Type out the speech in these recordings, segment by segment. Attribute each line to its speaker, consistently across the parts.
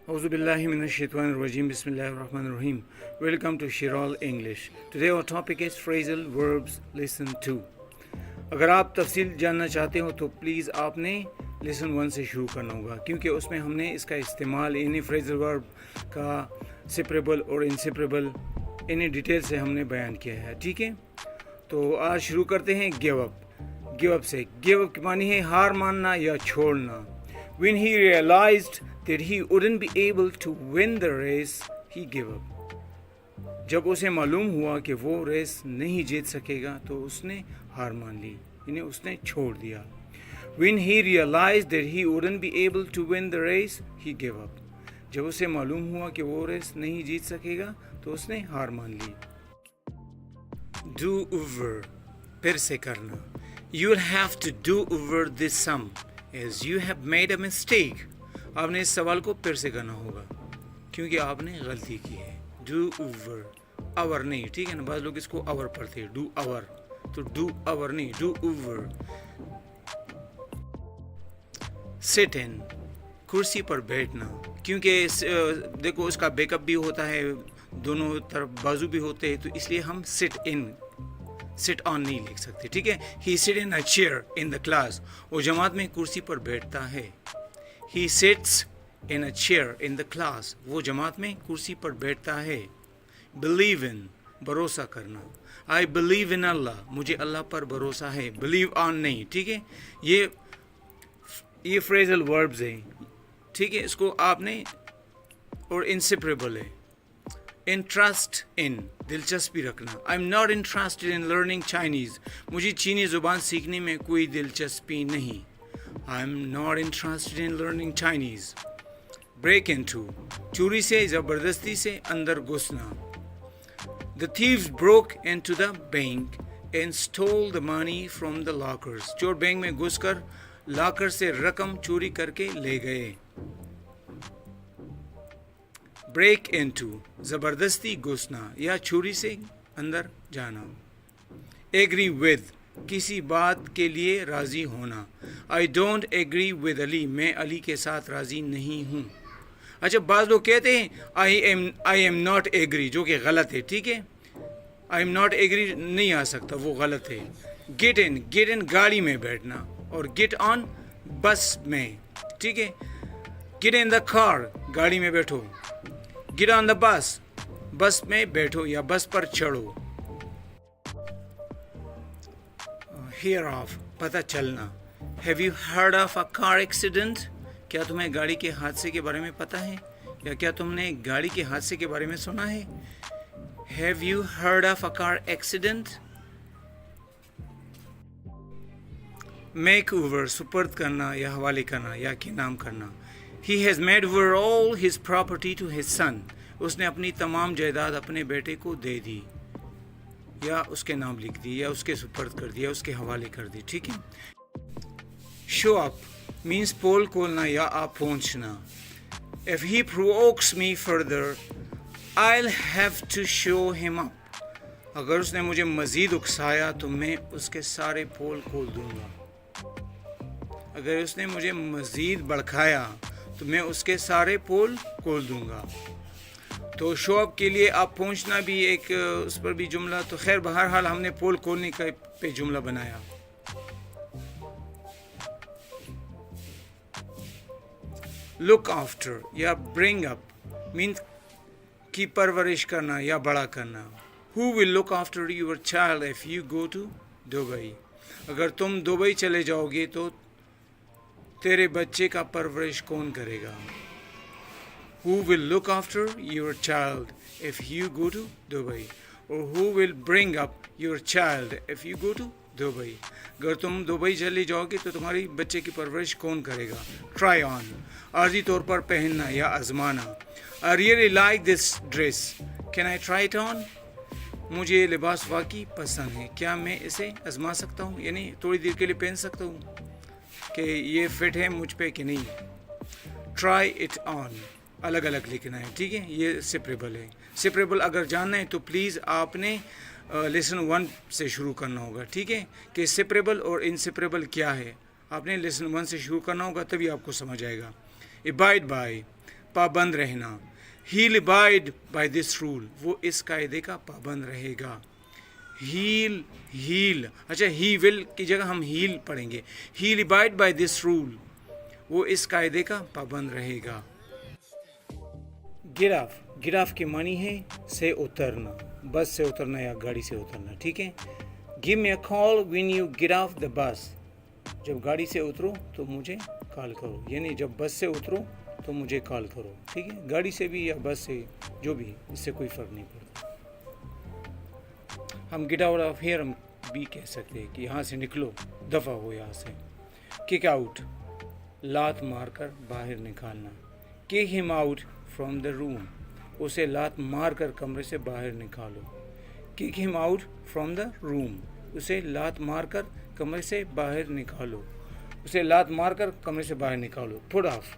Speaker 1: Auzu billahi minash shaitanir rajim. Bismillahir rahmanir rahim. Welcome to Shiral English. Today our topic is phrasal verbs. Listen 2. अगर आप तफसील जानना चाहते हो तो प्लीज़ आपने लेसन 1 से शुरू करना होगा, क्योंकि उसमें हमने इसका इस्तेमाल यानी फ्रेजल वर्ब का सेपरेबल और इनसेपरेबल इन्हें डिटेल से हमने बयान किया है. ठीक है, तो आज शुरू करते हैं गिव अप. गिव अप से गिव अप की मानी है हार मानना या छोड़ना. When he realized that he wouldn't be able to win the race, he gave up. जब उसे मालूम हुआ कि वो रेस नहीं जीत सकेगा तो उसने हार मान ली, यानी उसने छोड़ दिया. When he realized that he wouldn't be able to win the race, he gave up. जब उसे मालूम हुआ कि वो रेस नहीं जीत सकेगा तो उसने हार मान ली. Do over, फिर से करना. You'll have to do over this sum as you have made a mistake. आपने इस सवाल को फिर से करना होगा क्योंकि आपने गलती की है. डू ओवर, आवर नहीं, ठीक है ना. बाद लोग इसको आवर पढ़ते हैं, डू आवर, तो डू आवर नहीं, डू ओवर. सिट इन, कुर्सी पर बैठना, क्योंकि देखो उसका बैकअप भी होता है, दोनों तरफ बाजू भी होते हैं, तो इसलिए हम सिट इन, सिट ऑन नहीं लिख सकते. ठीक है. He sit in a chair in the class, वो जमात में कुर्सी पर बैठता है. He sits in a chair in the class, वो जमात में कुर्सी पर बैठता है. Believe in, भरोसा करना. I believe in Allah, मुझे अल्लाह पर भरोसा है. Believe on नहीं, ठीक है. ये phrasal verbs हैं, ठीक है. इसको आपने, और inseparable है. Interest in, दिलचस्पी रखना. I'm not interested in learning Chinese, मुझे चीनी ज़ुबान सीखने में कोई दिलचस्पी नहीं. I'm not interested in learning Chinese. Break into, चोरी से, ज़बरदस्ती से अंदर घुसना. The thieves broke into the bank and stole the money from the lockers. चोर बैंक में घुसकर लॉकर से रकम चोरी करके ले गए. Break into, ज़बरदस्ती घुसना या चोरी से अंदर जाना. Agree with, किसी बात के लिए राज़ी होना. I don't agree with Ali, मैं अली के साथ राज़ी नहीं हूँ. अच्छा, बाज़ लोग कहते हैं I am not agree, जो कि गलत है. ठीक है, I am not agree नहीं आ सकता, वो गलत है. Get in गाड़ी में बैठना, और get on बस में. ठीक है. Get in the car, गाड़ी में बैठो. Get on the bus, बस में बैठो या बस पर चढ़ो. Hear of, पता चलना. Have you heard of a car accident? क्या तुम्हें गाड़ी के हादसे के बारे में पता है, या क्या तुमने गाड़ी के हादसे के बारे में सुना है? Have you heard of a car accident? Make over, सुपर्द करना या हवाले करना या के नाम करना. He has made over all his property to his son. उसने अपनी तमाम जायदाद अपने बेटे को दे दी, या उसके नाम लिख दी, या उसके सुपर्द कर दिया, उसके हवाले कर दी. ठीक है. शो अप मीन्स पोल खोलना या आप पहुंचना. If he provokes me further I will have to show him up. अगर उसने मुझे मज़ीद उकसाया तो मैं उसके सारे पोल खोल दूंगा. अगर उसने मुझे मज़ीद भड़काया तो मैं उसके सारे पोल खोल दूंगा. तो शो अप के लिए आप पहुंचना भी एक, उस पर भी जुमला. तो खैर बहरहाल हमने पोल खोलने का पे जुमला बनाया. लुक आफ्टर या ब्रिंग अप मीन्स की परवरिश करना या बड़ा करना. Who will look after your child if you go to Dubai. अगर तुम दुबई चले जाओगे तो तेरे बच्चे का परवरिश कौन करेगा? Who will look after your child if you go to Dubai? Or who will bring up your child if you go to Dubai? अगर तुम दुबई चले जाओगे तो तुम्हारी बच्चे की परवरिश कौन करेगा? Try on, आर्जी तौर पर पहनना या आजमाना. I really like this dress. Can I try it on? मुझे ये लिबास वाकई पसंद है, क्या मैं इसे आजमा सकता हूँ, यानी थोड़ी देर के लिए पहन सकता हूँ कि ये फिट है मुझ पे कि नहीं. Try it on, अलग अलग लिखना है. ठीक है. ये सेपरेबल है. सेपरेबल अगर जानना है तो प्लीज़ आपने लेसन 1 से शुरू करना होगा. ठीक है, कि सेपरेबल और इनसेपरेबल क्या है. आपने लेसन 1 से शुरू करना होगा, तभी आपको समझ आएगा. अबाइड बाय, پابند رہنا. He'll abide by this rule. وہ اس قاعدے کا پابند رہے گا. He'll اچھا he will کی جگہ ہم he'll پڑھیں گے. He'll abide by this rule. وہ اس قاعدے کا پابند رہے گا. Get off. Get off کی معنی ہے سے اترنا, بس سے اترنا یا گاڑی سے اترنا. ٹھیک ہے. Give me a call when you get off the bus. جب گاڑی سے اترو تو مجھے کال کرو, یعنی جب بس سے اترو تو مجھے کال کرو. ٹھیک ہے. گاڑی سے بھی یا بس سے, جو بھی, اس سے کوئی فرق نہیں پڑتا. ہم گیٹ آؤٹ آف ہیئر ہم بھی کہہ سکتے ہیں کہ یہاں سے نکلو, دفع ہو یہاں سے. کک آؤٹ, لات مار کر باہر نکالنا. کک ہم آؤٹ فرام دا روم, اسے لات مار کر کمرے سے باہر نکالو. کک ہم آؤٹ فرام دا روم, اسے لات مار کر کمرے سے باہر نکالو. اسے لات مار کر کمرے سے باہر نکالو. پٹ آف,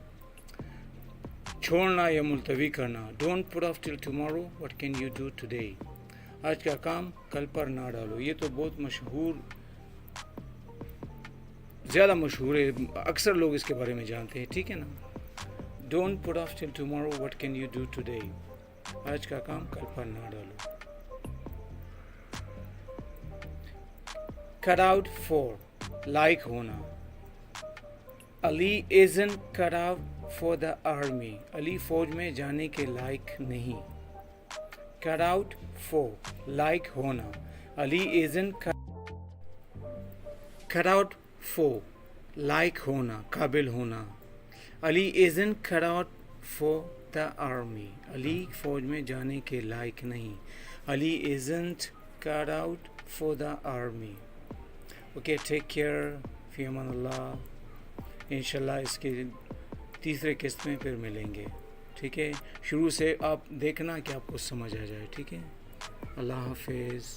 Speaker 1: چھوڑنا یا ملتوی کرنا. Don't put of till tomorrow, what can you do today. آج کا کام کل پر نہ ڈالو. یہ تو بہت مشہور, زیادہ مشہور ہے, اکثر لوگ اس کے بارے میں جانتے ہیں. ٹھیک ہے نا. Don't put of till tomorrow, what can you do today. آج کا کام کل پر نہ ڈالو. cut out for, لائق ہونا. علی isn't cut out for the army. علی فوج میں جانے کے لائق نہیں. cut out for, لائق ہونا. علی isn't cut out for, لائق ہونا, قابل ہونا. علی isn't cut out for the army. علی فوج میں جانے کے لائق نہیں. علی isn't cut out for the army. Okay, take care, فی امان اللہ. انشاءاللہ اس کے تیسرے قسط میں پھر ملیں گے. ٹھیک ہے. شروع سے آپ دیکھنا کہ آپ کو سمجھ آ جائے. ٹھیک ہے. اللہ حافظ.